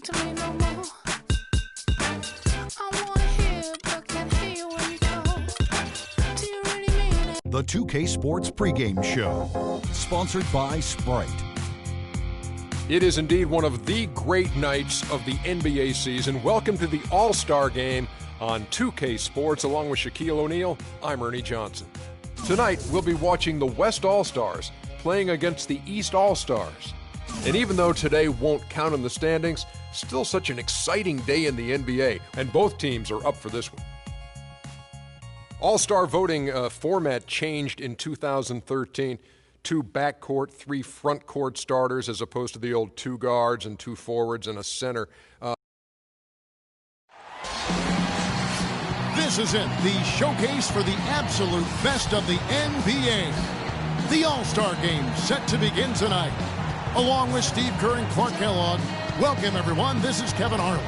speak to me no more. I wanna hear, but can't hear you when you talk. Do you really mean it? The 2K Sports pregame show, sponsored by Sprite. It is indeed one of the great nights of the NBA season. Welcome to the All-Star Game on 2K Sports. Along with Shaquille O'Neal, I'm Ernie Johnson. Tonight, we'll be watching the West All-Stars playing against the East All-Stars. And even though today won't count in the standings, still such an exciting day in the NBA, and both teams are up for this one. All-Star voting format changed in 2013. 2 backcourt, 3 frontcourt starters as opposed to the old 2 guards and 2 forwards and a center. This is it, the showcase for the absolute best of the NBA. The All-Star Game set to begin tonight. Along with Steve Kerr and Clark Kellogg, welcome everyone, this is Kevin Harlan.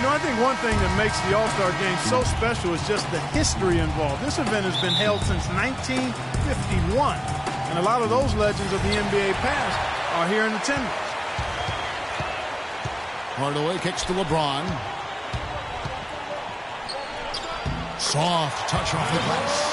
I think one thing that makes the All-Star Game so special is just the history involved. This event has been held since 1951, and a lot of those legends of the NBA past are here in attendance. Hardaway kicks to LeBron. Soft touch off the glass.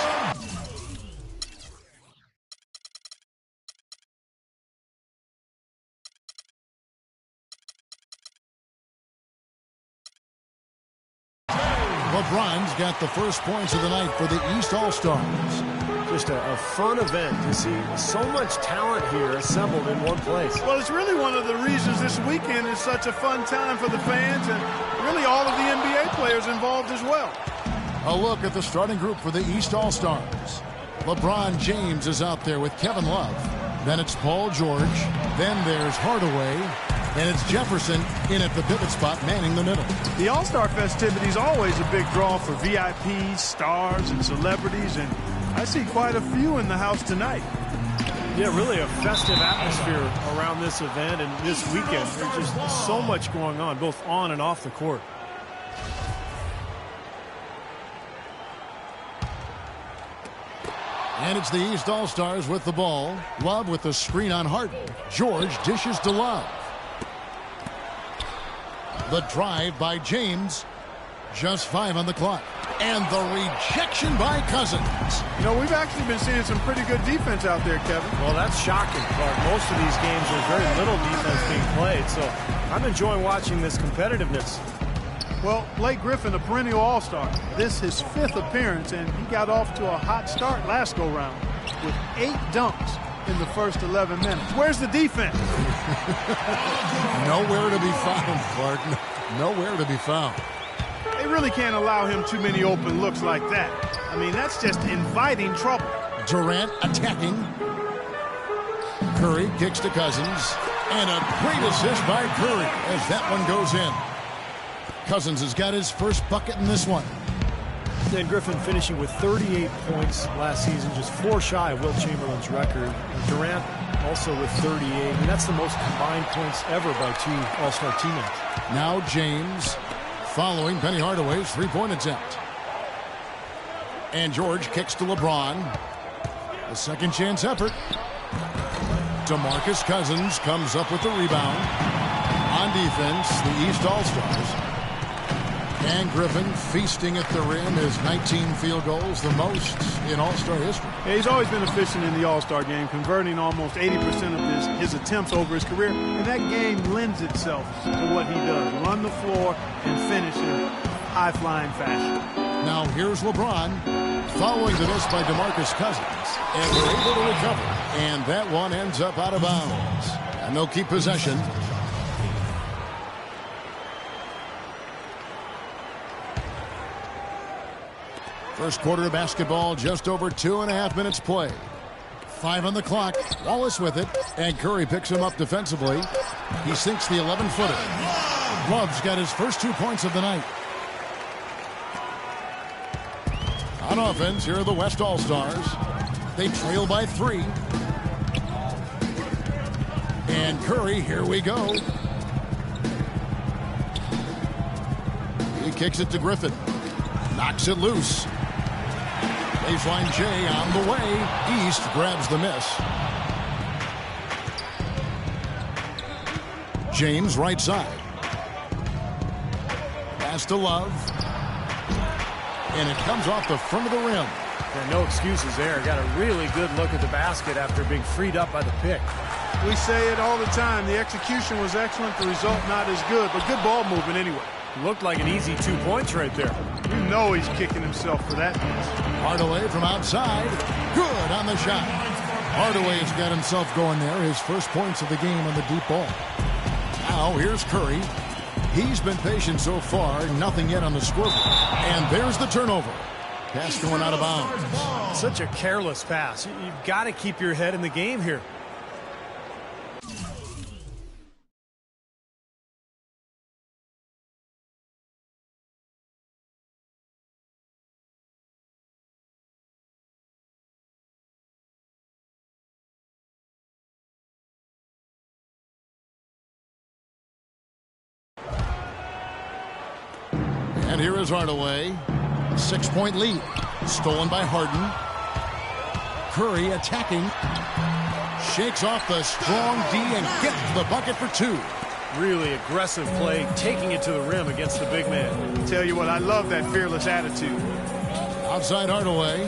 LeBron's got the first points of the night for the East All-Stars. Just a fun event to see so much talent here assembled in one place. Well, it's really one of the reasons this weekend is such a fun time for the fans and really all of the NBA players involved as well. A look at the starting group for the East All-Stars. LeBron James is out there with Kevin Love. Then it's Paul George. Then there's Hardaway. And it's Jefferson in at the pivot spot, manning the middle. The All-Star festivity is always a big draw for VIPs, stars, and celebrities, and I see quite a few in the house tonight. Yeah, really a festive atmosphere around this event and this weekend. There's just so much going on, both on and off the court. And it's the East All-Stars with the ball. Love with the screen on Harden. George dishes to Love. The drive by James. Just 5 on the clock. And the rejection by Cousins. You know, we've actually been seeing some pretty good defense out there, Kevin. Well, that's shocking, Clark. Most of these games, there's very little defense being played, so I'm enjoying watching this competitiveness. Well, Blake Griffin, a perennial All-Star. This his 5th appearance, and he got off to a hot start last go-round with 8 dunks in the first 11 minutes. Where's the defense? Nowhere to be found, Clark. Nowhere to be found. They really can't allow him too many open looks like that. I mean, that's just inviting trouble. Durant attacking. Curry kicks to Cousins. And a great assist by Curry as that one goes in. Cousins has got his first bucket in this one. And Griffin finishing with 38 points last season, just 4 shy of Wilt Chamberlain's record. Durant also with 38, and that's the most combined points ever by 2 All-Star teammates. Now James following Penny Hardaway's 3-point attempt. And George kicks to LeBron. A second chance effort. DeMarcus Cousins comes up with the rebound. On defense, the East All-Stars. And Griffin feasting at the rim, his 19 field goals, the most in All-Star history. Yeah, he's always been efficient in the All-Star game, converting almost 80% of his attempts over his career. And that game lends itself to what he does, run the floor and finish in high-flying fashion. Now here's LeBron, following the miss by DeMarcus Cousins. And they're able to recover. And that one ends up out of bounds. And they'll keep possession. First quarter of basketball, just over 2.5 minutes played. 5 on the clock. Wallace with it. And Curry picks him up defensively. He sinks the 11-footer. Love's got his first 2 points of the night. On offense, here are the West All-Stars. They trail by 3. And Curry, here we go. He kicks it to Griffin. Knocks it loose. Baseline J on the way. East grabs the miss. James right side. Pass to Love. And it comes off the front of the rim. Yeah, no excuses there. Got a really good look at the basket after being freed up by the pick. We say it all the time. The execution was excellent. The result not as good, but good ball movement anyway. Looked like an easy 2 points right there. You know he's kicking himself for that. Hardaway from outside. Good on the shot. Hardaway has got himself going there. His first points of the game on the deep ball. Now here's Curry. He's been patient so far. Nothing yet on the scoreboard. And there's the turnover. Pass going out of bounds. Such a careless pass. You've got to keep your head in the game here. And here is Hardaway. 6-point lead. Stolen by Harden. Curry attacking. Shakes off the strong D and gets the bucket for 2. Really aggressive play, taking it to the rim against the big man. Tell you what, I love that fearless attitude. Outside Hardaway.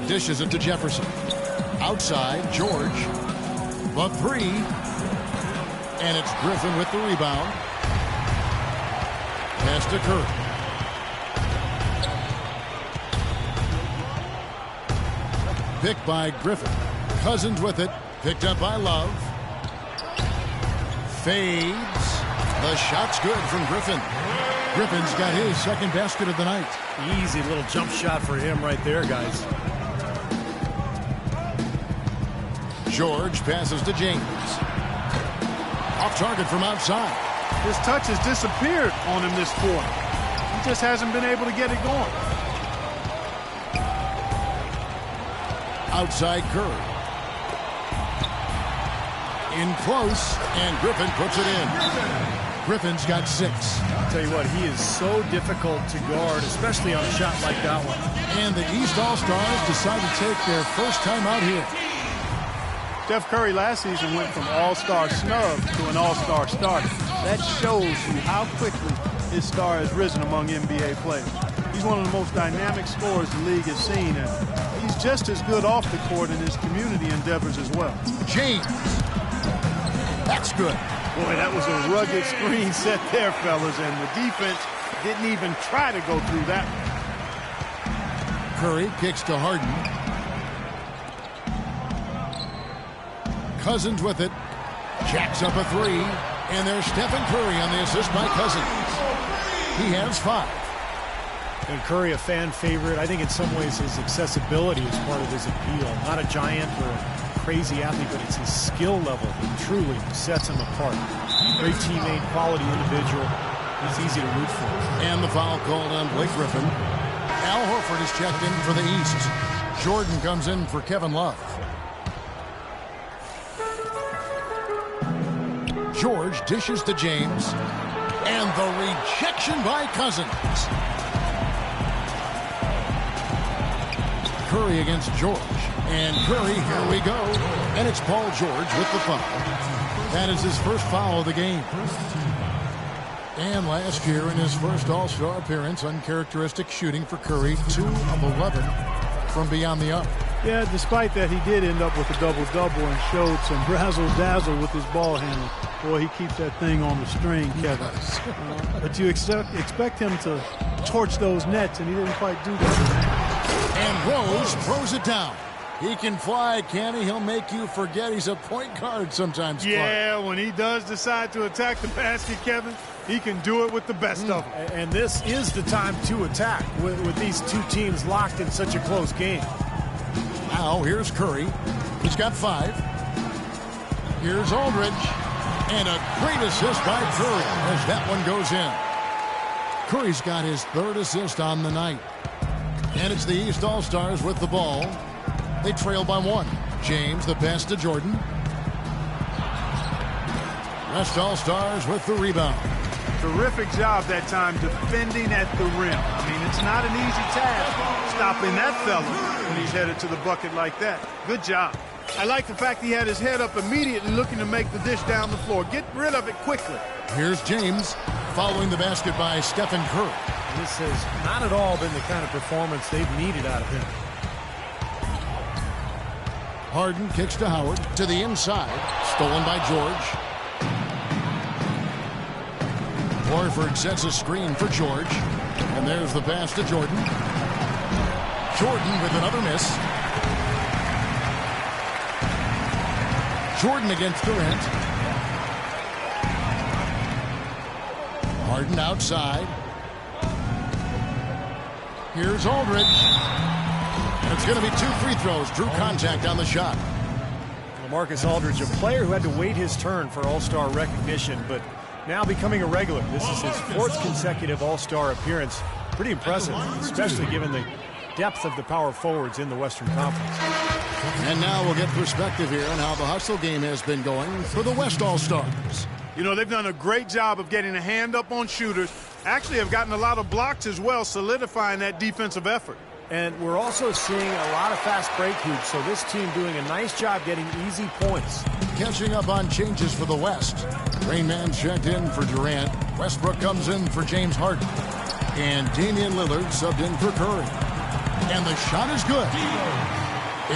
Dishes it to Jefferson. Outside, George. The 3. And it's Griffin with the rebound. Pass to Curry. Picked by Griffin. Cousins with it. Picked up by Love. Fades. The shot's good from Griffin. Griffin's got his second basket of the night. Easy little jump shot for him right there, guys. George passes to James. Off target from outside. His touch has disappeared on him this quarter. He just hasn't been able to get it going. Outside Curry. In close, and Griffin puts it in. Griffin's got 6. I'll tell you what, he is so difficult to guard, especially on a shot like that one. And the East All-Stars decide to take their first time out here. Steph Curry last season went from all-star snub to an all-star starter. That shows you how quickly his star has risen among NBA players. He's one of the most dynamic scorers the league has seen, and he's just as good off the court in his community endeavors as well. James. That's good. Boy, that was a rugged screen set there, fellas, and the defense didn't even try to go through that one. Curry kicks to Harden. Cousins with it. Jacks up a 3. And there's Stephen Curry on the assist by Cousins. He has 5. And Curry, a fan favorite. I think in some ways his accessibility is part of his appeal. Not a giant or a crazy athlete, but it's his skill level that truly sets him apart. Great teammate, quality individual. He's easy to root for. And the foul called on Blake Griffin. Al Horford is checked in for the East. Jordan comes in for Kevin Love. George dishes to James. And the rejection by Cousins. Curry against George. And Curry, here we go. And it's Paul George with the foul. That is his first foul of the game. And last year in his first All-Star appearance, uncharacteristic shooting for Curry, 2 of 11 from beyond the arc. Yeah, despite that, he did end up with a double-double and showed some razzle-dazzle with his ball handling. Boy, he keeps that thing on the string, Kevin. But you expect him to torch those nets, and he didn't quite do that. And Rose throws it down. He can fly, can he? He'll make you forget he's a point guard sometimes. Yeah, when he does decide to attack the basket, Kevin, he can do it with the best of them. And this is the time to attack with these two teams locked in such a close game. Now, here's Curry. He's got 5. Here's Aldridge. And a great assist by Curry as that one goes in. Curry's got his 3rd assist on the night. And it's the East All-Stars with the ball. They trail by 1. James, the pass to Jordan. West All-Stars with the rebound. Terrific job that time defending at the rim. I mean, it's not an easy task stopping that fella when he's headed to the bucket like that. Good job. I like the fact he had his head up immediately looking to make the dish down the floor. Get rid of it quickly. Here's James following the basket by Stephen Curry. This has not at all been the kind of performance they've needed out of him. Harden kicks to Howard to the inside. Stolen by George. Horford sets a screen for George. And there's the pass to Jordan. Jordan with another miss. Jordan against Durant. Harden outside. Here's Aldridge. And it's going to be 2 free throws. Drew contact on the shot. LaMarcus Aldridge, a player who had to wait his turn for All-Star recognition, but now becoming a regular. This is his 4th consecutive All-Star appearance. Pretty impressive, especially given the depth of the power forwards in the Western Conference. And now we'll get perspective here on how the hustle game has been going for the West All-Stars. You know, they've done a great job of getting a hand up on shooters. Actually have gotten a lot of blocks as well, solidifying that defensive effort. And we're also seeing a lot of fast break hoops, so this team doing a nice job getting easy points. Catching up on changes for the West. Rain Man checked in for Durant. Westbrook comes in for James Harden. And Damian Lillard subbed in for Curry. And the shot is good.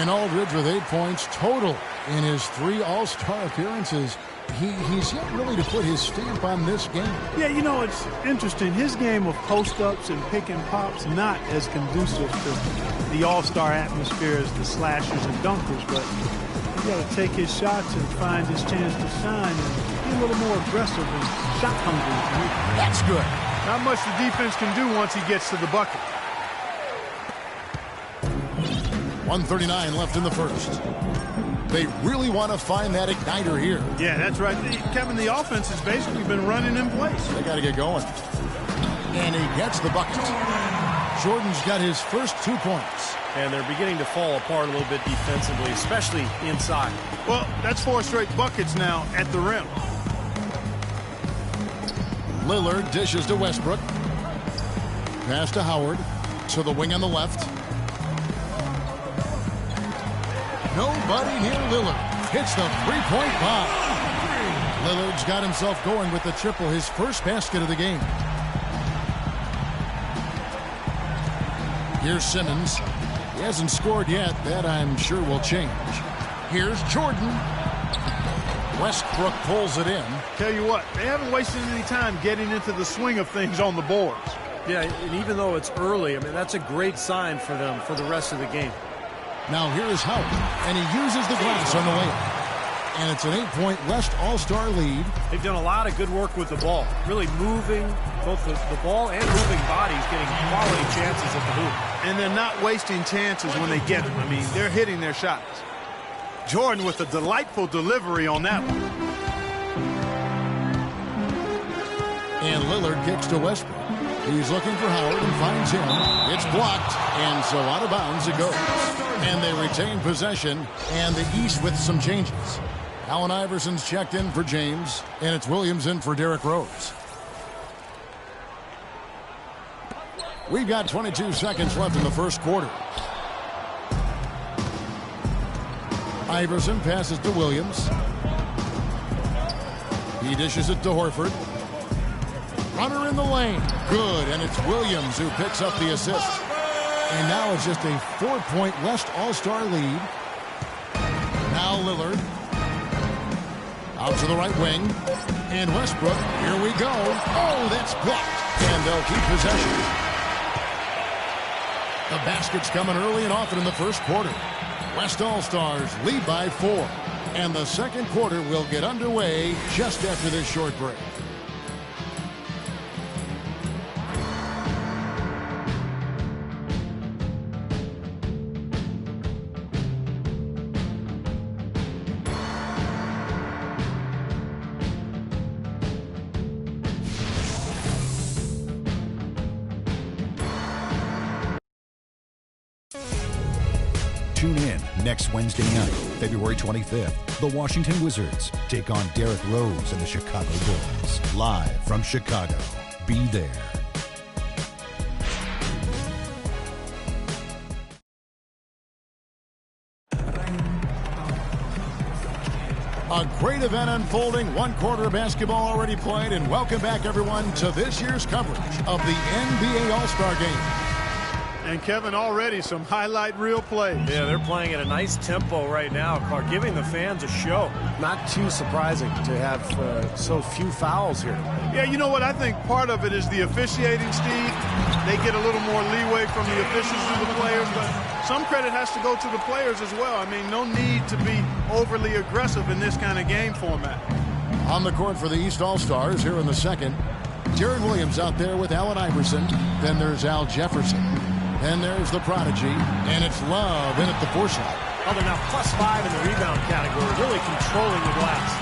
And Aldridge with 8 points total in his 3 All-Star appearances. He's yet really to put his stamp on this game. Yeah, you know, it's interesting. His game of post-ups and pick and pops not as conducive to the All-Star atmosphere as the slashers and dunkers, but he's got to take his shots and find his chance to shine and be a little more aggressive and shot hungry. That's good. Not much the defense can do once he gets to the bucket. 1:39 left in the first. They really want to find that igniter here. Yeah, that's right. Kevin, the offense has basically been running in place. They got to get going. And he gets the bucket. Jordan's got his first 2 points. And they're beginning to fall apart a little bit defensively, especially inside. Well, that's 4 straight buckets now at the rim. Lillard dishes to Westbrook. Pass to Howard. To the wing on the left. Nobody near Lillard. Hits the 3-point bomb. Lillard's got himself going with the triple, his first basket of the game. Here's Simmons. He hasn't scored yet. That, I'm sure, will change. Here's Jordan. Westbrook pulls it in. Tell you what, they haven't wasted any time getting into the swing of things on the boards. Yeah, and even though it's early, I mean, that's a great sign for them for the rest of the game. Now here is Howard, and he uses the glass on the layup. And it's an 8-point West All-Star lead. They've done a lot of good work with the ball, really moving both the ball and moving bodies, getting quality chances at the hoop. And they're not wasting chances when they get them. I mean, they're hitting their shots. Jordan with a delightful delivery on that one. And Lillard kicks to Westbrook. He's looking for Howard and finds him. It's blocked, and so out of bounds it goes. And they retain possession, and the East with some changes. Allen Iverson's checked in for James, and it's Williams in for Derrick Rose. We've got 22 seconds left in the first quarter. Iverson passes to Williams. He dishes it to Horford. Runner in the lane. Good, and it's Williams who picks up the assist. And now it's just a 4-point West All-Star lead. Now Lillard. Out to the right wing. And Westbrook, here we go. Oh, that's blocked. And they'll keep possession. The basket's coming early and often in the first quarter. West All-Stars lead by 4. And the second quarter will get underway just after this short break. Tune in Next Wednesday night, February 25th, the Washington Wizards take on Derrick Rose and the Chicago Bulls. Live from Chicago. Be there. A great event unfolding, one quarter of basketball already played, and welcome back everyone to this year's coverage of the NBA All-Star Game. And Kevin, already some highlight reel plays. Yeah, they're playing at a nice tempo right now, Clark, giving the fans a show. Not too surprising to have so few fouls here. Yeah, you know what? I think part of it is the officiating, Steve. They get a little more leeway from the officials to the players, but some credit has to go to the players as well. I mean, no need to be overly aggressive in this kind of game format. On the court for the East All-Stars here in the second, Jared Williams out there with Allen Iverson. Then there's Al Jefferson. And there's the prodigy, and it's Love in at the four slot. Oh, they're now +5 in the rebound category, really controlling the glass.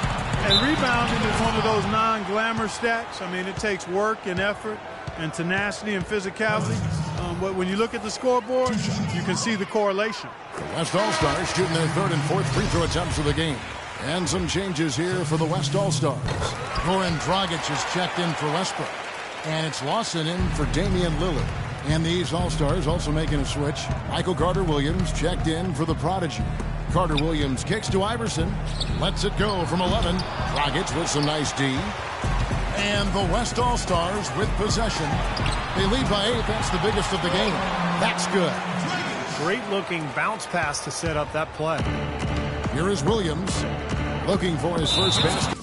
And rebounding is one of those non-glamour stats. I mean, it takes work and effort and tenacity and physicality. But when you look at the scoreboard, you can see the correlation. The West All-Stars shooting their third and fourth free throw attempts of the game. And some changes here for the West All-Stars. Goran Dragic is checked in for Westbrook. And it's Lawson in for Damian Lillard. And these All-Stars also making a switch. Michael Carter-Williams checked in for the prodigy. Carter-Williams kicks to Iverson. Lets it go from 11. Dragic with some nice D. And the West All-Stars with possession. They lead by 8. That's the biggest of the game. That's good. Great-looking bounce pass to set up that play. Here is Williams looking for his first basket.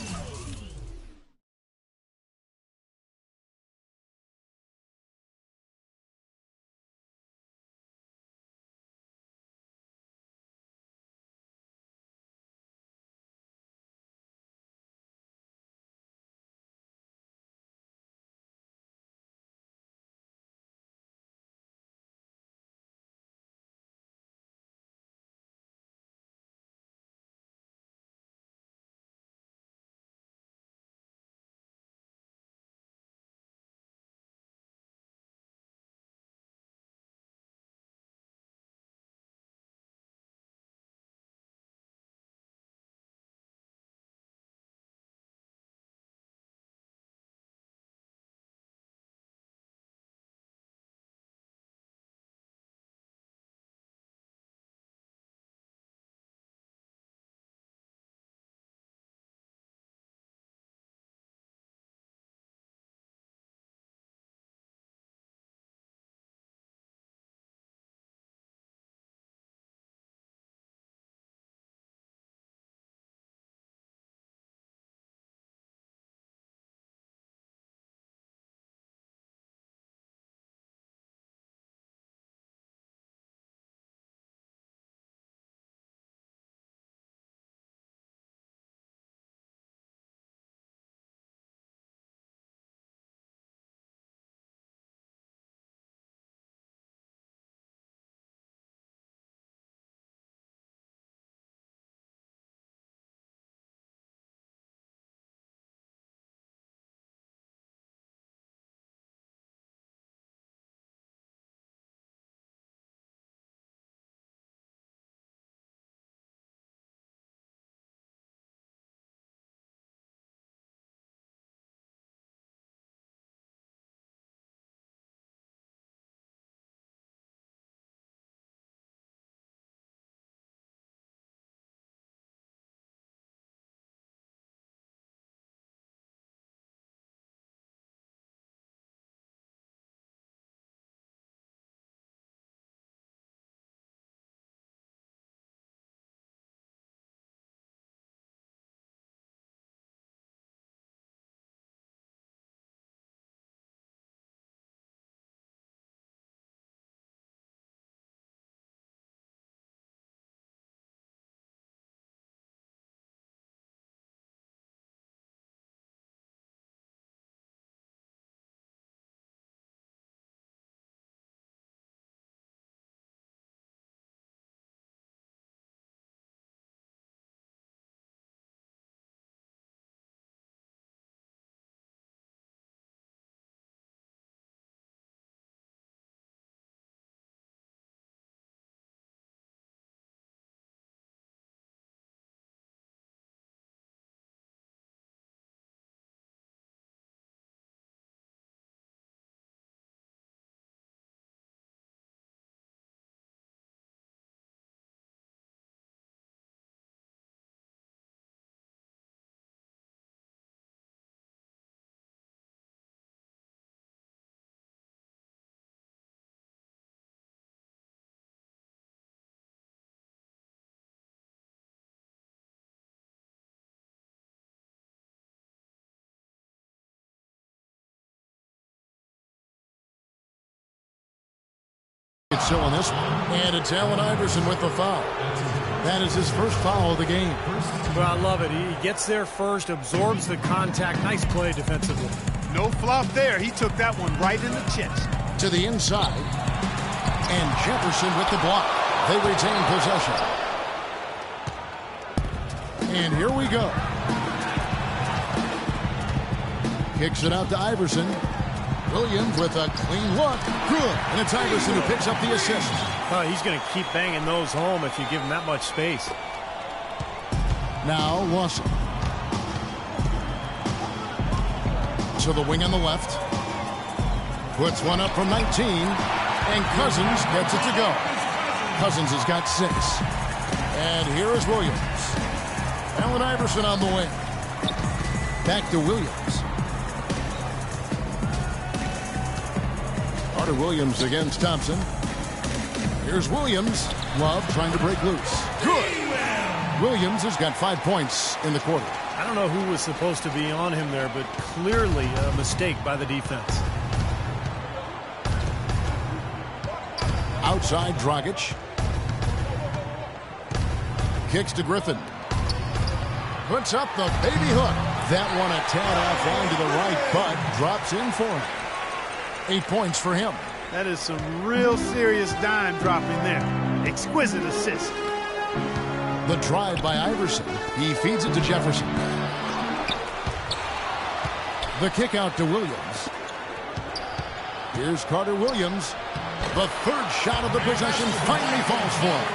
still in this one. And it's Allen Iverson with the foul. That is his first foul of the game. But I love it. He gets there first, absorbs the contact. Nice play defensively. No flop there. He took that one right in the chest. To the inside. And Jefferson with the block. They retain possession. And here we go. Kicks it out to Iverson. Williams with a clean look. Good. And it's Iverson who picks up the assist. Oh, he's going to keep banging those home if you give him that much space. Now Lawson. To the wing on the left. Puts one up from 19. And Cousins gets it to go. Cousins has got 6. And here is Williams. Allen Iverson on the wing. Back to Williams. Carter Williams against Thompson. Here's Williams. Love trying to break loose. Good. Williams has got 5 points in the quarter. I don't know who was supposed to be on him there, but clearly a mistake by the defense. Outside Dragic. Kicks to Griffin. Puts up the baby hook. That one a tad offline to the right, but drops in for him. 8 points for him. That is some real serious dime dropping there. Exquisite assist. The drive by Iverson. He feeds it to Jefferson. The kick out to Williams. Here's Carter Williams. The third shot of the possession finally falls for him.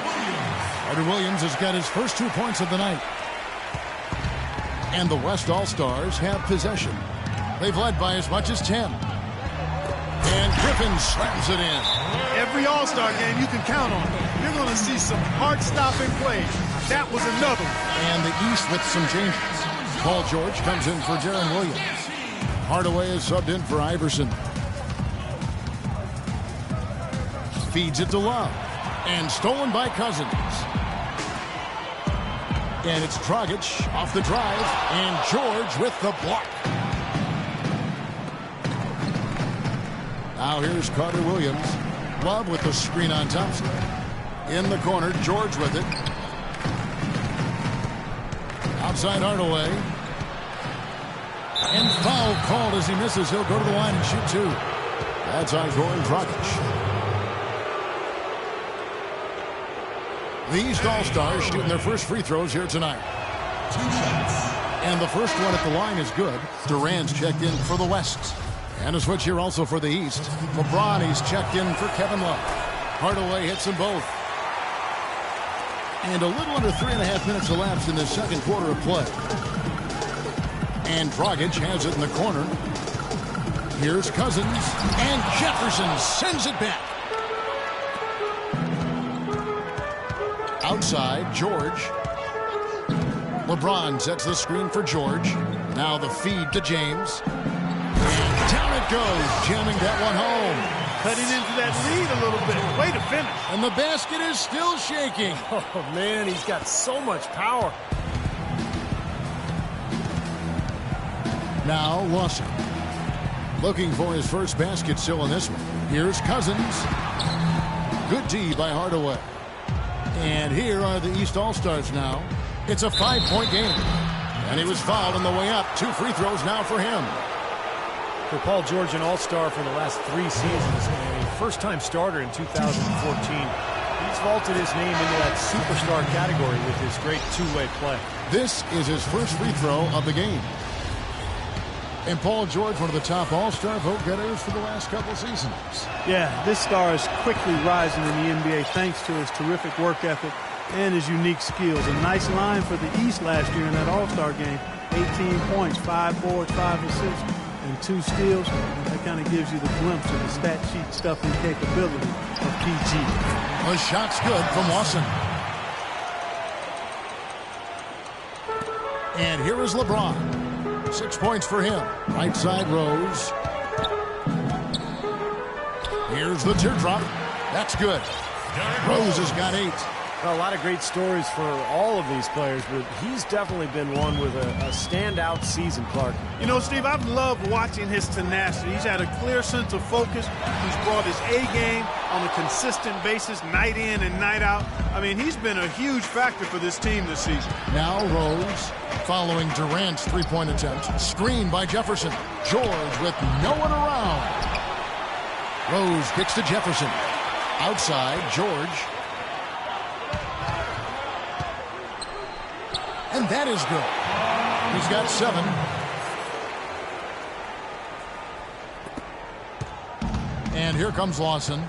Carter Williams has got his first 2 points of the night. And the West All-Stars have possession. They've led by as much as 10. And Griffin slams it in. Every All-Star game you can count on. You're going to see some heart-stopping plays. That was another one. And the East with some changes. Paul George comes in for Deron Williams. Hardaway is subbed in for Iverson. Feeds it to Love. And stolen by Cousins. And it's Dragic off the drive. And George with the block. Now here's Carter Williams. Love with the screen on Thompson. In the corner, George with it. Outside Hardaway. And foul called as he misses. He'll go to the line and shoot 2. That's Igor Dragic. The East All-Stars shooting their first free throws here tonight. 2 shots. And the first one at the line is good. Durant's checked in for the West. And a switch here also for the East. LeBron, he's checked in for Kevin Love. Hardaway hits them both. And a little under 3.5 minutes elapsed in the second quarter of play. And Dragic has it in the corner. Here's Cousins. And Jefferson sends it back. Outside, George. LeBron sets the screen for George. Now the feed to James. And down it goes, jamming that one home. Cutting into that lead a little bit. Way to finish. And the basket is still shaking. Oh, man, he's got so much power. Now Lawson. Looking for his first basket still in this one. Here's Cousins. Good D by Hardaway. And here are the East All-Stars now. It's a 5-point game. And he was fouled on the way up. 2 free throws now for him. For Paul George, an All-Star for the last 3 seasons and a first-time starter in 2014. He's vaulted his name into that superstar category with his great two-way play. This is his first free throw of the game. And Paul George, one of the top All-Star vote getters for the last couple seasons. Yeah, this star is quickly rising in the NBA thanks to his terrific work ethic and his unique skills. A nice line for the East last year in that All-Star game. 18 points, 5 boards, 5 assists, and 2 steals. That kind of gives you the glimpse of the stat sheet stuffing capability of PG. The shot's good from Lawson. And here is LeBron. 6 points for him. Right side Rose. Here's the teardrop. That's good. Rose has got 8. Well, a lot of great stories for all of these players, but he's definitely been one with a standout season, Clark. You know, Steve, I've loved watching his tenacity. He's had a clear sense of focus. He's brought his A game on a consistent basis, night in and night out. I mean, he's been a huge factor for this team this season. Now Rose following Durant's three-point attempt. Screen by Jefferson. George with no one around. Rose kicks to Jefferson. Outside, George. And that is good. He's got 7. And here comes Lawson.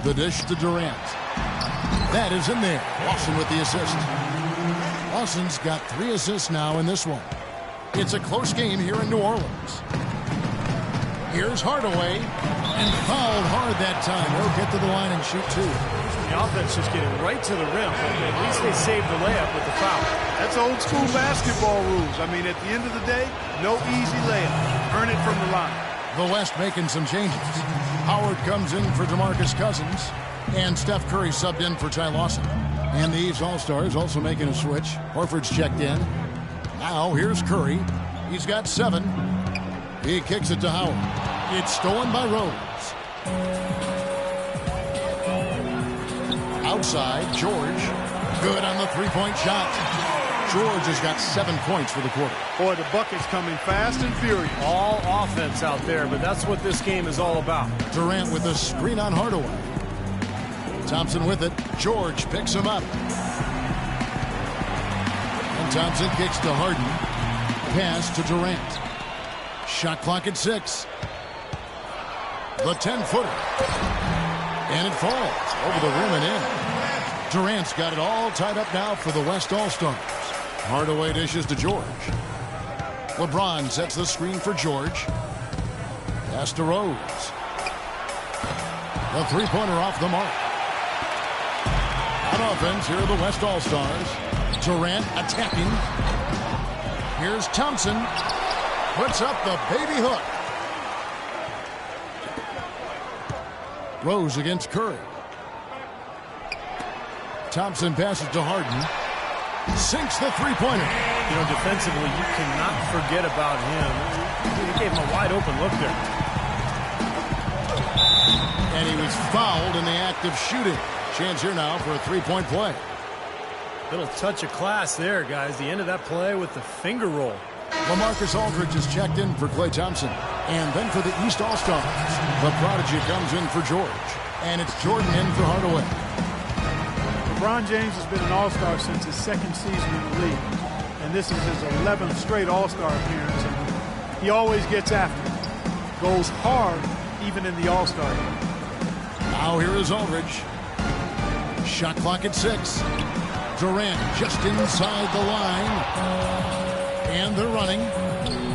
The dish to Durant. That is in there. Lawson with the assist. Lawson's got 3 assists now in this one. It's a close game here in New Orleans. Here's Hardaway. And fouled hard that time. He'll get to the line and shoot 2. The offense just getting right to the rim. At least they saved the layup with the foul. That's old school basketball rules. I mean, at the end of the day, no easy layup. Earn it from the line. The West making some changes. Howard comes in for DeMarcus Cousins. And Steph Curry subbed in for Ty Lawson. And the Eves All-Stars also making a switch. Horford's checked in. Now here's Curry. He's got 7. He kicks it to Howard. It's stolen by Rose. Outside, George. Good on the three-point shot. George has got 7 points for the quarter. Boy, the bucket's coming fast and furious. All offense out there, but that's what this game is all about. Durant with a screen on Hardaway. Thompson with it. George picks him up. And Thompson kicks to Harden. Pass to Durant. Shot clock at 6. The 10-footer. And it falls over the rim and in. Durant's got it all tied up now for the West All-Stars. Hardaway dishes to George. LeBron sets the screen for George. Pass to Rose. The three-pointer off the mark. On offense, here are the West All-Stars. Durant attacking. Here's Thompson. Puts up the baby hook. Rose against Curry. Thompson passes to Harden. Sinks the three-pointer. You know, defensively, you cannot forget about him. He gave him a wide open look there. And he was fouled in the act of shooting. Chance here now for a three-point play. Little touch of class there, guys. The end of that play with the finger roll. LaMarcus Aldridge is checked in for Klay Thompson. And then for the East All-Stars, the prodigy comes in for George. And it's Jordan in for Hardaway. LeBron James has been an All-Star since his 2nd season in the league. And this is his 11th straight All-Star appearance. And he always gets after it. Goes hard even in the All-Star game. Now here is Aldridge. Shot clock at 6. Durant just inside the line. And they're running.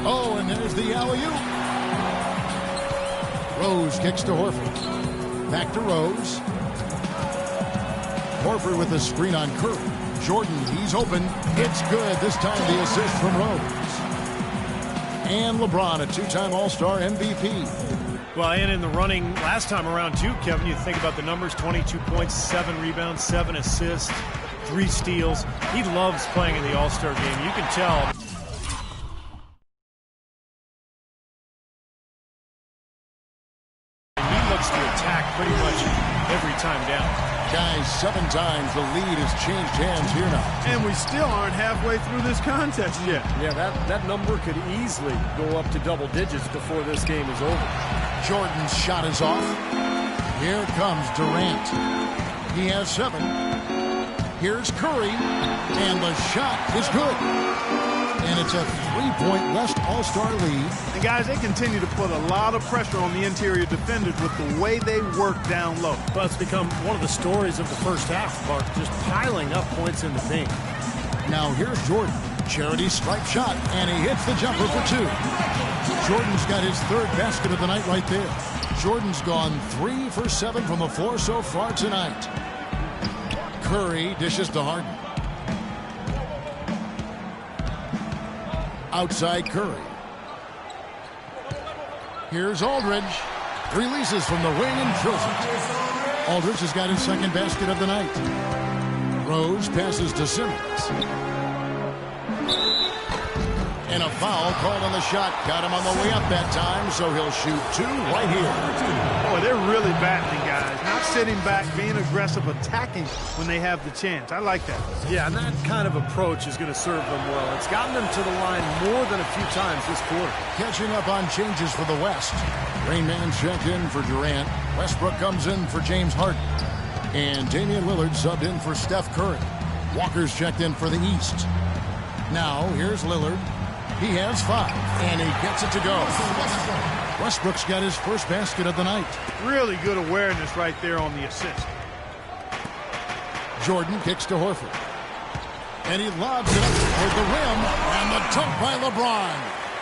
Oh, and there's the alley-oop. Rose kicks to Horford. Back to Rose. Horford with a screen on Curry. Jordan, he's open. It's good. This time the assist from Rose. And LeBron, a 2-time All-Star MVP. Well, and in the running last time around, too, Kevin, you think about the numbers, 22 points, 7 rebounds, 7 assists, 3 steals. He loves playing in the All-Star game. You can tell. He looks to attack pretty much every time down. Guys, 7 times the lead has changed hands here now. And we still aren't halfway through this contest yet. Yeah, that number could easily go up to double digits before this game is over. Jordan's shot is off. Here comes Durant. He has 7. Here's Curry. And the shot is good. And it's a 3-point West All-Star lead. And guys, they continue to put a lot of pressure on the interior defenders with the way they work down low. Well, it's become one of the stories of the first half, Mark, just piling up points in the paint. Now here's Jordan. Charity stripe shot, and he hits the jumper for 2. Jordan's got his 3rd basket of the night right there. Jordan's gone 3 for 7 from the floor so far tonight. Curry dishes to Harden. Outside Curry. Here's Aldridge. Releases from the wing and drills it. Aldridge has got his second basket of the night. Rose passes to Simmons. And a foul called on the shot. Got him on the way up that time, so he'll shoot two right here. Boy, they're really battling, guys. Not sitting back, being aggressive, attacking when they have the chance. I like that. Yeah, and that kind of approach is going to serve them well. It's gotten them to the line more than a few times this quarter. Catching up on changes for the West. Rain Man checked in for Durant. Westbrook comes in for James Harden. And Damian Lillard subbed in for Steph Curry. Walker's checked in for the East. Now, here's Lillard. He has 5, and he gets it to go. Westbrook's got his first basket of the night. Really good awareness right there on the assist. Jordan kicks to Horford. And he lobs it up toward the rim, and the dunk by LeBron.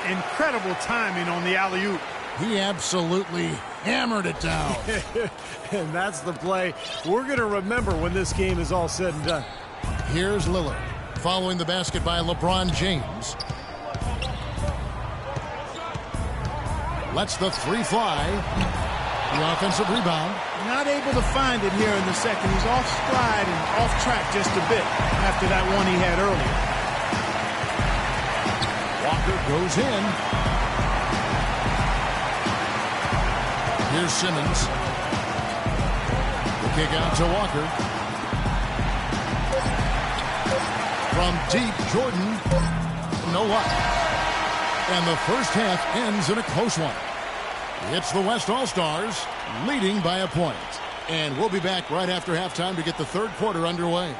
Incredible timing on the alley-oop. He absolutely hammered it down. And that's the play we're going to remember when this game is all said and done. Here's Lillard, following the basket by LeBron James. Lets the three fly. The offensive rebound. Not able to find it here in the second. He's off stride and off track just a bit after that one he had earlier. Walker goes in. Here's Simmons. The kick out to Walker. From deep, Jordan. No luck. And the first half ends in a close one. It's the West All-Stars leading by a point. And we'll be back right after halftime to get the third quarter underway.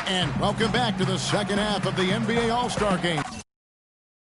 And welcome back to the second half of the NBA All-Star Game.